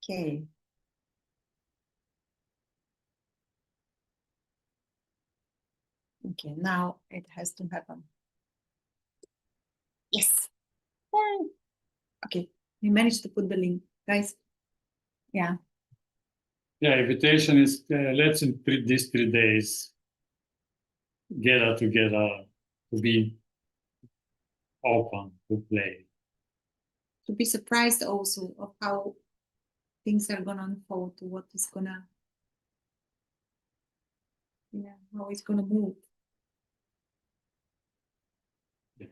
Okay. Okay, now it has to happen. Yes. Yay. Okay, we managed to put the link, guys. Yeah. Yeah, invitation is let's in these 3 days gather together to be open to play. To be surprised also of how things are gonna unfold, to what is gonna, how it's gonna move. Yeah.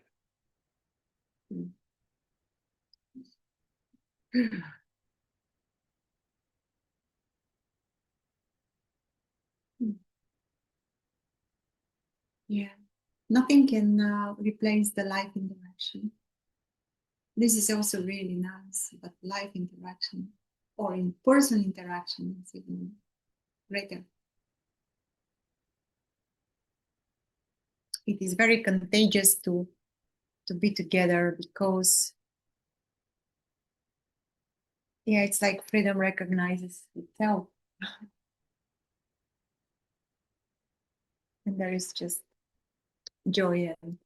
Yeah, nothing can replace the live interaction. This is also really nice, but live interaction or in-person interaction is even greater. It is very contagious to be together because, yeah, it's like freedom recognizes itself. And there is just joy and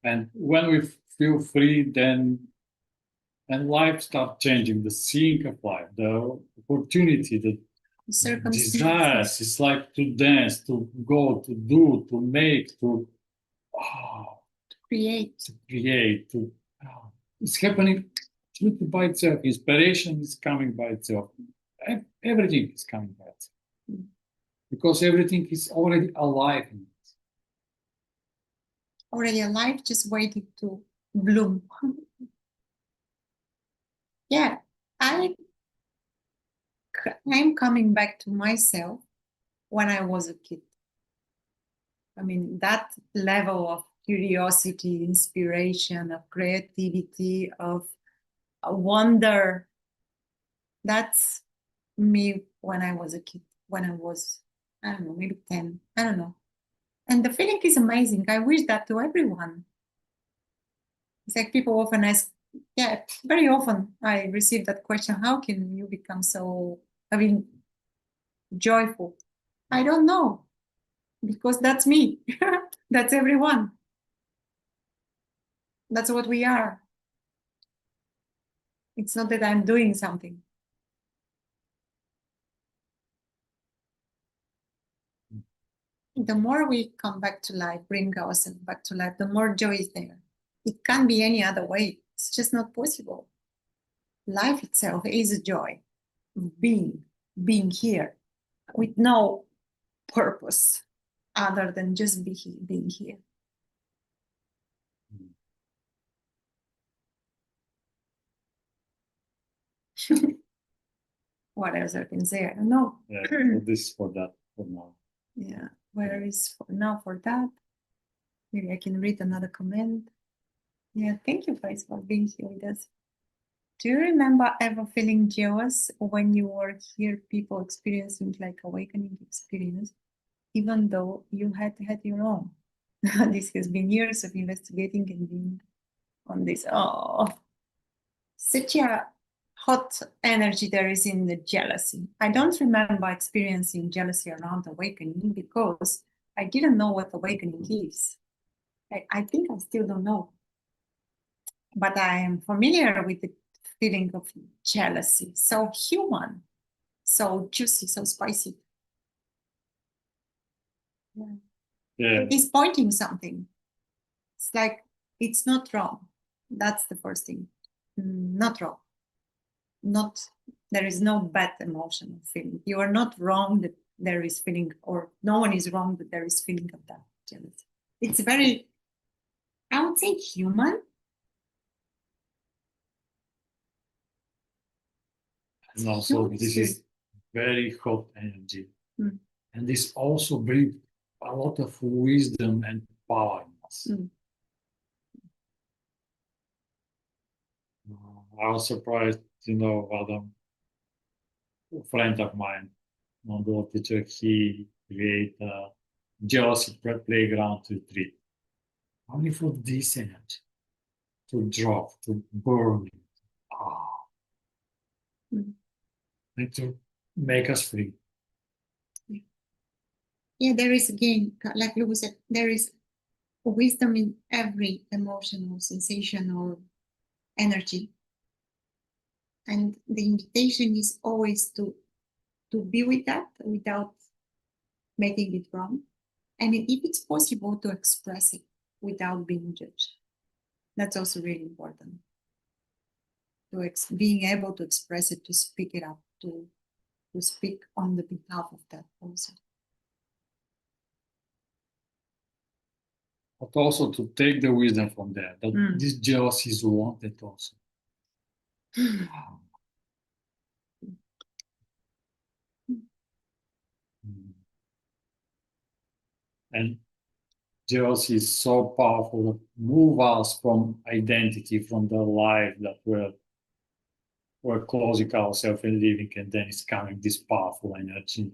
And when we feel free, then and life starts changing, the seeing of life, the opportunity, the circumstances. desires. It's like to dance, to go, to do, to make, to create. It's happening absolutely by itself. Inspiration is coming by itself. Everything is coming by itself. Because everything is already alive in it. Already alive, just waiting to bloom. Yeah, I'm coming back to myself when I was a kid. I mean, that level of curiosity, inspiration, of creativity, of wonder, that's me when I was a kid, when I was, I don't know, maybe 10, I don't know. And the feeling is amazing. I wish that to everyone. It's like people often ask, yeah, very often I receive that question, how can you become so, joyful? I don't know, because that's me. That's everyone. That's what we are. It's not that I'm doing something. The more we come back to life, bring ourselves back to life, the more joy is there. It can't be any other way. It's just not possible. Life itself is a joy of being here with no purpose other than just being here. What else I can say? I don't know. Yeah, this for that for now. Yeah, where is for now for that? Maybe I can read another comment. Yeah, thank you guys for being here with us. Do you remember ever feeling jealous when you were here, people experiencing like awakening experience, even though you had your own? This has been years of investigating and being on this. Oh, such a hot energy there is in the jealousy. I don't remember experiencing jealousy around awakening because I didn't know what awakening is. I think I still don't know. But I am familiar with the feeling of jealousy. So human, so juicy, so spicy. Yeah. Yeah. It's pointing something. It's like, it's not wrong. That's the first thing. Not wrong. Not, there is no bad emotional feeling. You are not wrong that there is feeling, or no one is wrong that there is feeling of that jealousy. It's very, I would say, human. And also, this is very hot energy. And this also brings a lot of wisdom and power in us. I was surprised, Adam, a friend of mine, the teacher, he created a jealousy playground retreat. Only for this energy to drop, to burn it. And to make us free. Yeah, there is, again, like Lubo said, there is wisdom in every emotional sensation or energy. And the invitation is always to be with that without making it wrong. And if it's possible, to express it without being judged. That's also really important. Being able to express it, to speak it up, to speak on the behalf of that person. But also to take the wisdom from that this jealousy is wanted also. And jealousy is so powerful, move us from identity, from the life that we're closing ourselves and living, and then it's coming this powerful energy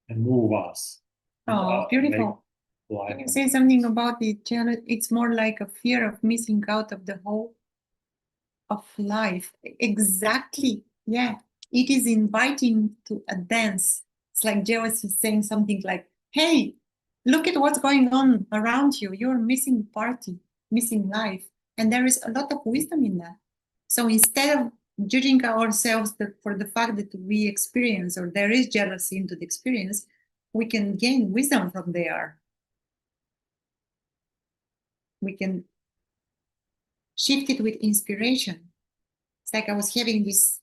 and move us. Oh, beautiful. Can you say something about it? It's more like a fear of missing out of the whole of life. Exactly. Yeah. It is inviting to a dance. It's like jealousy saying something like, hey, look at what's going on around you. You're missing party, missing life. And there is a lot of wisdom in that. So instead of judging ourselves for the fact that we experience, or there is jealousy into the experience, we can gain wisdom from there. We can shift it with inspiration. It's like I was having this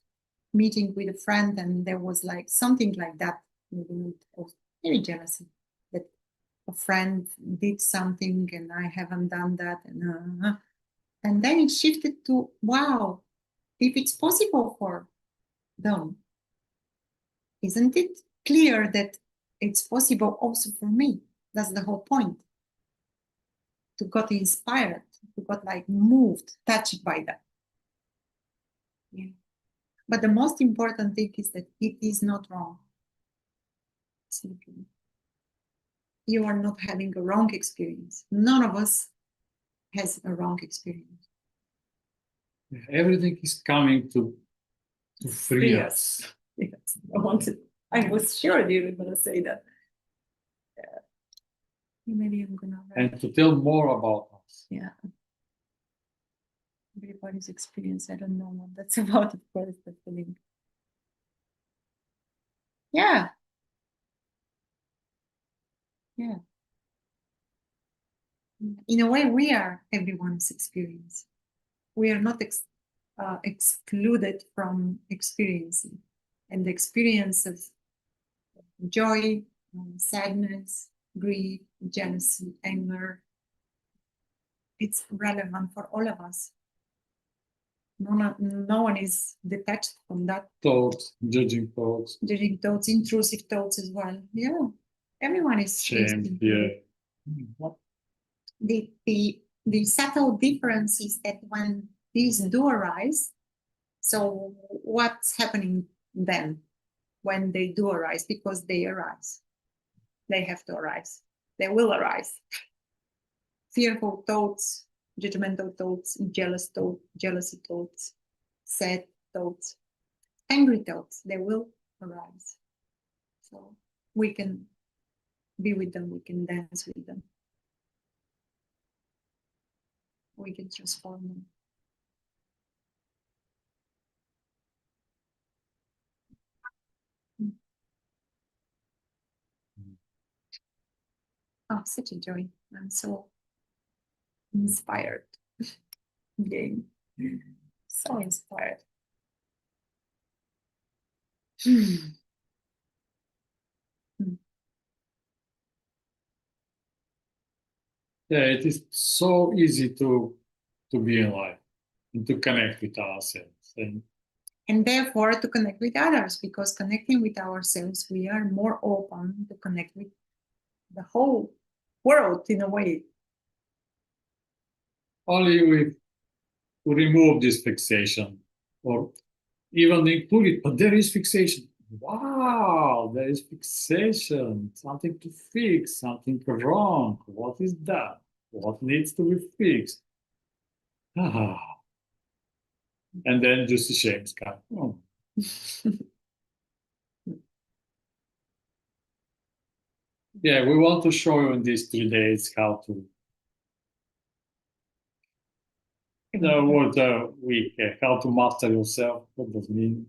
meeting with a friend, and there was like something like that. Very jealousy that a friend did something and I haven't done that, and then it shifted to, wow, if it's possible for them, isn't it clear that it's possible also for me? That's the whole point. To got inspired, to got like moved, touched by that. Yeah. But the most important thing is that it is not wrong. Simply. You are not having a wrong experience. None of us has a wrong experience. Everything is coming to free us. Yes. I was sure you were going to say that. Yeah. Maybe I'm going to write. And to tell more about us. Yeah. Everybody's experience. I don't know what that's about, of course, the feeling. Yeah. Yeah. In a way, we are everyone's experience. We are not excluded from experiencing. And the experience of joy, sadness, grief, jealousy, anger, it's relevant for all of us. No one is detached from that. Thoughts, judging thoughts. Judging thoughts, intrusive thoughts as well. Yeah. Everyone is shame, fear. the subtle difference is that when these do arise, so what's happening then when they do arise? Because they arise. They have to arise. They will arise. Fearful thoughts, judgmental thoughts, jealousy thoughts, sad thoughts, angry thoughts, they will arise. So we can be with them, we can dance with them. We can transform them. Oh, such a joy. I'm so inspired. Again. So inspired. Yeah, it is so easy to be alive and to connect with ourselves. And therefore to connect with others, because connecting with ourselves, we are more open to connect with the whole world in a way. Only we remove this fixation or even include it, but there is fixation. Wow, there is fixation, something to fix, something wrong. What is that? What needs to be fixed? Ah. And then just the shames come. Oh. Yeah, we want to show you in these 3 days how to how to master yourself. What does it mean?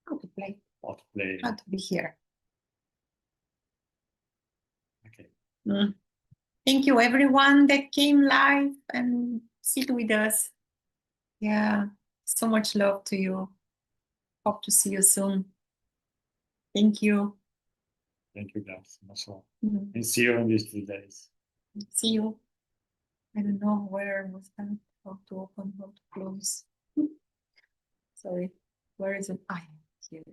How to play. How to play. How to be here. Okay. Thank you everyone that came live and sit with us. Yeah, so much love to you. Hope to see you soon. Thank you. Thank you guys. And see you in these 3 days. See you. I don't know where was that. How to open, how to close. Sorry. Where is it? Here.